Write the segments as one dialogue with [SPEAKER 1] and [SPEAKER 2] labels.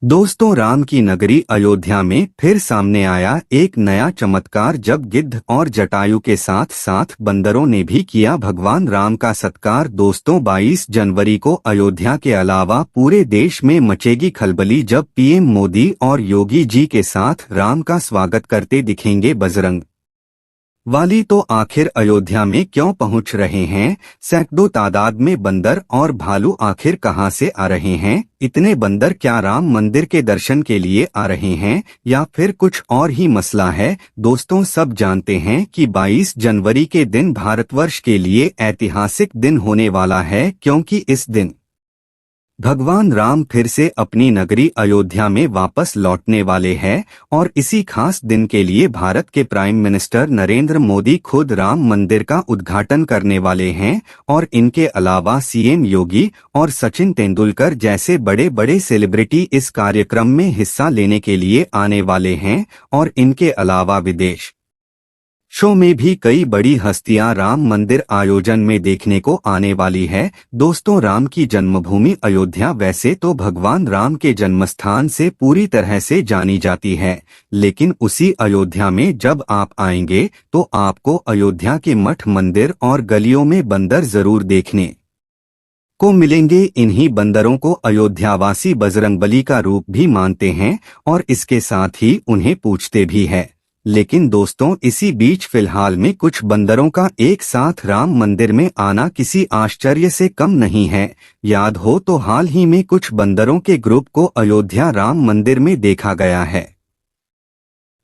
[SPEAKER 1] दोस्तों, राम की नगरी अयोध्या में फिर सामने आया एक नया चमत्कार जब गिद्ध और जटायु के साथ साथ बंदरों ने भी किया भगवान राम का सत्कार। दोस्तों, 22 जनवरी को अयोध्या के अलावा पूरे देश में मचेगी खलबली जब पीएम मोदी और योगी जी के साथ राम का स्वागत करते दिखेंगे बजरंग वाली। तो आखिर अयोध्या में क्यों पहुंच रहे हैं सैकड़ों तादाद में बंदर और भालू? आखिर कहां से आ रहे हैं इतने बंदर? क्या राम मंदिर के दर्शन के लिए आ रहे हैं या फिर कुछ और ही मसला है? दोस्तों, सब जानते हैं कि 22 जनवरी के दिन भारतवर्ष के लिए ऐतिहासिक दिन होने वाला है, क्योंकि इस दिन भगवान राम फिर से अपनी नगरी अयोध्या में वापस लौटने वाले हैं और इसी खास दिन के लिए भारत के प्राइम मिनिस्टर नरेंद्र मोदी खुद राम मंदिर का उद्घाटन करने वाले हैं। और इनके अलावा सीएम योगी और सचिन तेंदुलकर जैसे बड़े बड़े सेलिब्रिटी इस कार्यक्रम में हिस्सा लेने के लिए आने वाले हैं। और इनके अलावा विदेश शो में भी कई बड़ी हस्तियां राम मंदिर आयोजन में देखने को आने वाली है। दोस्तों, राम की जन्मभूमि अयोध्या वैसे तो भगवान राम के जन्मस्थान से पूरी तरह से जानी जाती है, लेकिन उसी अयोध्या में जब आप आएंगे तो आपको अयोध्या के मठ, मंदिर और गलियों में बंदर जरूर देखने को मिलेंगे। इन्हीं बंदरों को अयोध्यावासी बजरंगबली का रूप भी मानते हैं और इसके साथ ही उन्हें पूजते भी है। लेकिन दोस्तों, इसी बीच फिलहाल में कुछ बंदरों का एक साथ राम मंदिर में आना किसी आश्चर्य से कम नहीं है। याद हो तो हाल ही में कुछ बंदरों के ग्रुप को अयोध्या राम मंदिर में देखा गया है।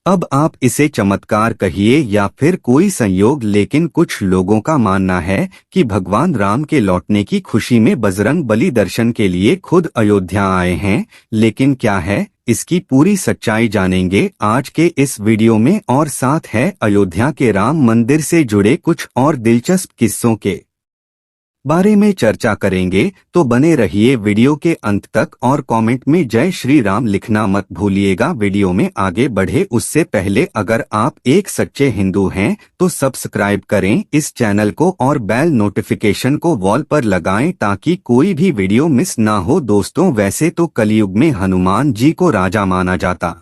[SPEAKER 1] अब आप इसे चमत्कार कहिए या फिर कोई संयोग, लेकिन कुछ लोगों का मानना है कि भगवान राम के लौटने की खुशी में बजरंग बली दर्शन के लिए खुद अयोध्या आए हैं। लेकिन क्या है इसकी पूरी सच्चाई जानेंगे आज के इस वीडियो में, और साथ है अयोध्या के राम मंदिर से जुड़े कुछ और दिलचस्प किस्सों के बारे में चर्चा करेंगे। तो बने रहिए वीडियो के अंत तक और कमेंट में जय श्री राम लिखना मत भूलिएगा। वीडियो में आगे बढ़े उससे पहले अगर आप एक सच्चे हिंदू हैं तो सब्सक्राइब करें इस चैनल को और बेल नोटिफिकेशन को वॉल पर लगाएं ताकि कोई भी वीडियो मिस ना हो। दोस्तों, वैसे तो कलयुग में हनुमान जी को राजा माना जाता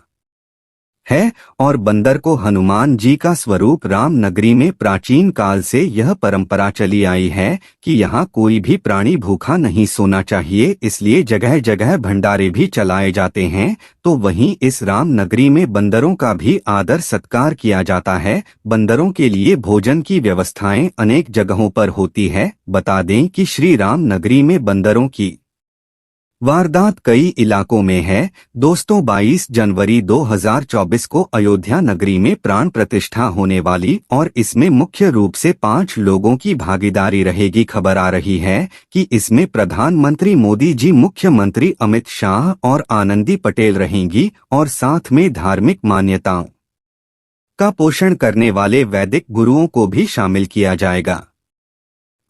[SPEAKER 1] है और बंदर को हनुमान जी का स्वरूप। राम नगरी में प्राचीन काल से यह परंपरा चली आई है कि यहाँ कोई भी प्राणी भूखा नहीं सोना चाहिए, इसलिए जगह जगह भंडारे भी चलाए जाते हैं। तो वहीं इस राम नगरी में बंदरों का भी आदर सत्कार किया जाता है। बंदरों के लिए भोजन की व्यवस्थाएं अनेक जगहों पर होती है। बता दें कि श्री राम नगरी में बंदरों की वारदात कई इलाकों में है। दोस्तों, 22 जनवरी 2024 को अयोध्या नगरी में प्राण प्रतिष्ठा होने वाली और इसमें मुख्य रूप से 5 लोगों की भागीदारी रहेगी। खबर आ रही है कि इसमें प्रधानमंत्री मोदी जी, मुख्यमंत्री अमित शाह और आनंदी पटेल रहेंगी और साथ में धार्मिक मान्यताओं का पोषण करने वाले वैदिक गुरुओं को भी शामिल किया जाएगा।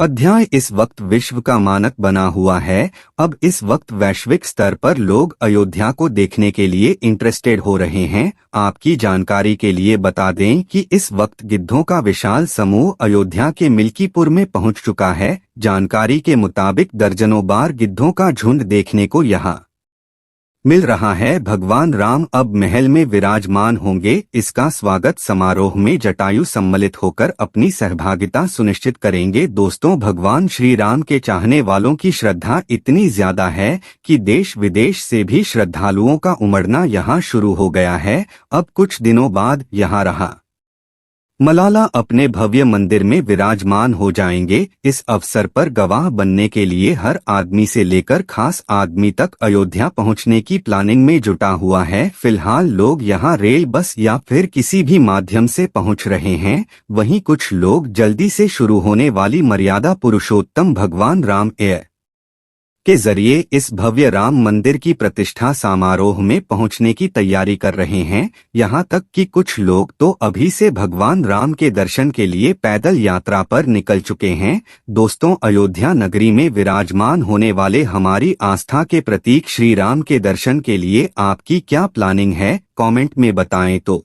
[SPEAKER 1] अध्याय इस वक्त विश्व का मानक बना हुआ है। अब इस वक्त वैश्विक स्तर पर लोग अयोध्या को देखने के लिए इंटरेस्टेड हो रहे हैं। आपकी जानकारी के लिए बता दें कि इस वक्त गिद्धों का विशाल समूह अयोध्या के मिल्कीपुर में पहुंच चुका है। जानकारी के मुताबिक दर्जनों बार गिद्धों का झुंड देखने को यहां मिल रहा है। भगवान राम अब महल में विराजमान होंगे। इसका स्वागत समारोह में जटायु सम्मिलित होकर अपनी सहभागिता सुनिश्चित करेंगे। दोस्तों, भगवान श्री राम के चाहने वालों की श्रद्धा इतनी ज्यादा है कि देश विदेश से भी श्रद्धालुओं का उमड़ना यहाँ शुरू हो गया है। अब कुछ दिनों बाद यहाँ रहा मलाला अपने भव्य मंदिर में विराजमान हो जाएंगे। इस अवसर पर गवाह बनने के लिए हर आदमी से लेकर खास आदमी तक अयोध्या पहुंचने की प्लानिंग में जुटा हुआ है। फिलहाल लोग यहां रेल, बस या फिर किसी भी माध्यम से पहुंच रहे हैं। वहीं कुछ लोग जल्दी से शुरू होने वाली मर्यादा पुरुषोत्तम भगवान राम के जरिए इस भव्य राम मंदिर की प्रतिष्ठा समारोह में पहुंचने की तैयारी कर रहे हैं। यहां तक कि कुछ लोग तो अभी से भगवान राम के दर्शन के लिए पैदल यात्रा पर निकल चुके हैं। दोस्तों, अयोध्या नगरी में विराजमान होने वाले हमारी आस्था के प्रतीक श्री राम के दर्शन के लिए आपकी क्या प्लानिंग है, कमेंट में बताएं। तो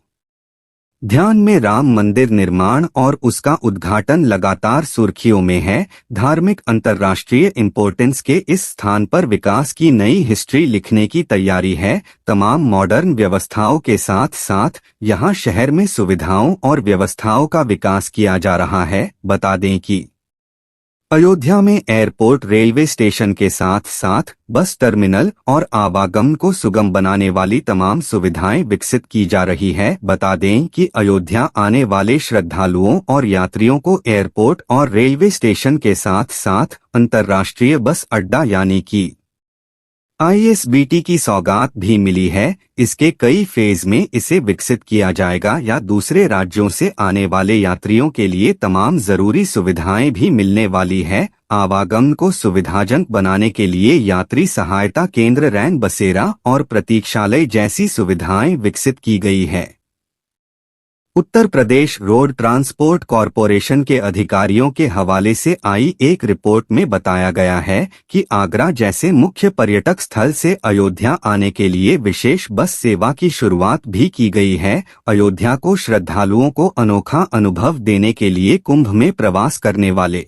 [SPEAKER 1] ध्यान में राम मंदिर निर्माण और उसका उद्घाटन लगातार सुर्खियों में है। धार्मिक अंतर्राष्ट्रीय इंपोर्टेंस के इस स्थान पर विकास की नई हिस्ट्री लिखने की तैयारी है। तमाम मॉडर्न व्यवस्थाओं के साथ साथ यहां शहर में सुविधाओं और व्यवस्थाओं का विकास किया जा रहा है। बता दें कि अयोध्या में एयरपोर्ट, रेलवे स्टेशन के साथ साथ बस टर्मिनल और आवागमन को सुगम बनाने वाली तमाम सुविधाएं विकसित की जा रही है। बता दें कि अयोध्या आने वाले श्रद्धालुओं और यात्रियों को एयरपोर्ट और रेलवे स्टेशन के साथ साथ अंतर्राष्ट्रीय बस अड्डा यानी कि ISBT की सौगात भी मिली है। इसके कई फेज में इसे विकसित किया जाएगा या दूसरे राज्यों से आने वाले यात्रियों के लिए तमाम जरूरी सुविधाएं भी मिलने वाली है। आवागमन को सुविधाजनक बनाने के लिए यात्री सहायता केंद्र, रैन बसेरा और प्रतीक्षालय जैसी सुविधाएं विकसित की गई है। Uttar Pradesh road transport corporation के अधिकारियों के हवाले से आई एक रिपोर्ट में बताया गया है कि आगरा जैसे मुख्य पर्यटक स्थल से अयोध्या आने के लिए विशेष बस सेवा की शुरुआत भी की गई है। अयोध्या को श्रद्धालुओं को अनोखा अनुभव देने के लिए कुंभ में प्रवास करने वाले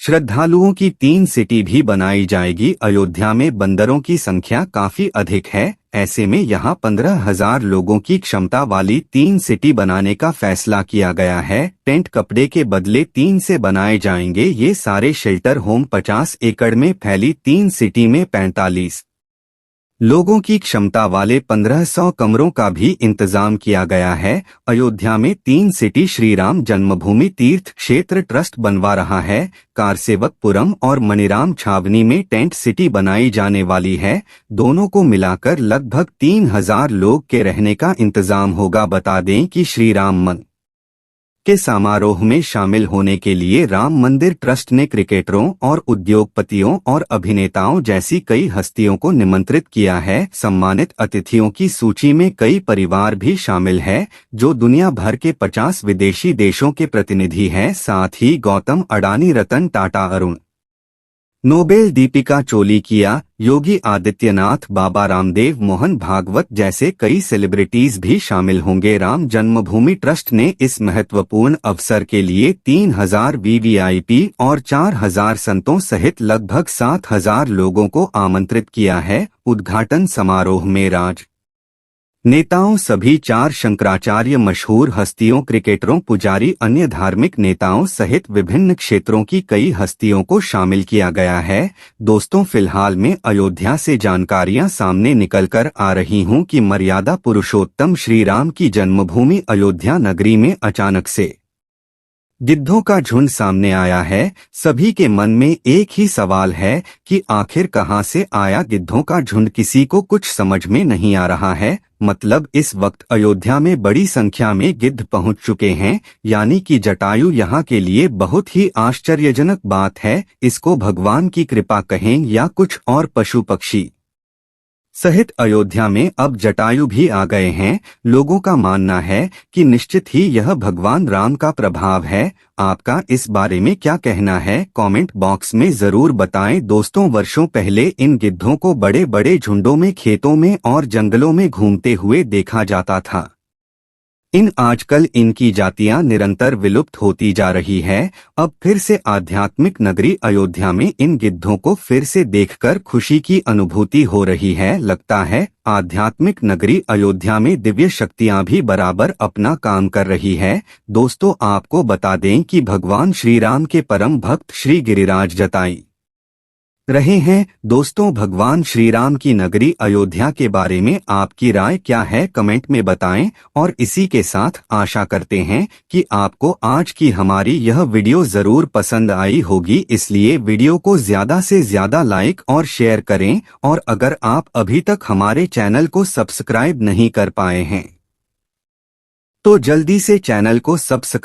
[SPEAKER 1] श्रद्धालुओं की 3 सिटी भी बनाई जाएगी। अयोध्या में बंदरों की संख्या काफी अधिक है। ऐसे में यहां 15,000 लोगों की क्षमता वाली 3 सिटी बनाने का फैसला किया गया है। टेंट कपड़े के बदले 3 से बनाए जाएंगे ये सारे शेल्टर होम। 50 एकड़ में फैली 3 सिटी में 45 लोगों की क्षमता वाले 1500 कमरों का भी इंतजाम किया गया है। अयोध्या में 3 सिटी श्री राम जन्मभूमि तीर्थ क्षेत्र ट्रस्ट बनवा रहा है। कारसेवकपुरम और मणिराम छावनी में टेंट सिटी बनाई जाने वाली है। दोनों को मिलाकर लगभग 3000 लोग के रहने का इंतजाम होगा। बता दें कि श्री राम मंदिर के समारोह में शामिल होने के लिए राम मंदिर ट्रस्ट ने क्रिकेटरों और उद्योगपतियों और अभिनेताओं जैसी कई हस्तियों को निमंत्रित किया है। सम्मानित अतिथियों की सूची में कई परिवार भी शामिल है जो दुनिया भर के 50 विदेशी देशों के प्रतिनिधि हैं। साथ ही गौतम अडानी, रतन टाटा, अरुण नोबेल, दीपिका चोलिकिया, योगी आदित्यनाथ, बाबा रामदेव, मोहन भागवत जैसे कई सेलिब्रिटीज भी शामिल होंगे। राम जन्मभूमि ट्रस्ट ने इस महत्वपूर्ण अवसर के लिए 3000 VVIP और 4000 संतों सहित लगभग 7000 लोगों को आमंत्रित किया है। उद्घाटन समारोह में नेताओं, सभी 4 शंकराचार्य, मशहूर हस्तियों, क्रिकेटरों, पुजारी, अन्य धार्मिक नेताओं सहित विभिन्न क्षेत्रों की कई हस्तियों को शामिल किया गया है। दोस्तों, फिलहाल में अयोध्या से जानकारियां सामने निकलकर आ रही हूं कि मर्यादा पुरुषोत्तम श्री राम की जन्मभूमि अयोध्या नगरी में अचानक से गिद्धों का झुंड सामने आया है। सभी के मन में एक ही सवाल है कि आखिर कहां से आया गिद्धों का झुंड। किसी को कुछ समझ में नहीं आ रहा है। मतलब इस वक्त अयोध्या में बड़ी संख्या में गिद्ध पहुंच चुके हैं, यानी कि जटायु यहां के लिए बहुत ही आश्चर्यजनक बात है। इसको भगवान की कृपा कहें या कुछ और, पशु पक्षी सहित अयोध्या में अब जटायु भी आ गए हैं। लोगों का मानना है कि निश्चित ही यह भगवान राम का प्रभाव है। आपका इस बारे में क्या कहना है? कमेंट बॉक्स में जरूर बताएं। दोस्तों, वर्षों पहले इन गिद्धों को बड़े बड़े झुंडों में खेतों में और जंगलों में घूमते हुए देखा जाता था। आजकल इनकी जातियां निरंतर विलुप्त होती जा रही है। अब फिर से आध्यात्मिक नगरी अयोध्या में इन गिद्धों को फिर से देखकर खुशी की अनुभूति हो रही है। लगता है आध्यात्मिक नगरी अयोध्या में दिव्य शक्तियां भी बराबर अपना काम कर रही है। दोस्तों, आपको बता दें कि भगवान श्री राम के परम भक्त श्री गिरिराज जताई रहे हैं। दोस्तों, भगवान श्री राम की नगरी अयोध्या के बारे में आपकी राय क्या है? कमेंट में बताएं। और इसी के साथ आशा करते हैं कि आपको आज की हमारी यह वीडियो जरूर पसंद आई होगी। इसलिए वीडियो को ज्यादा से ज्यादा लाइक और शेयर करें। और अगर आप अभी तक हमारे चैनल को सब्सक्राइब नहीं कर पाए हैं तो जल्दी से चैनल को सब्सक्राइब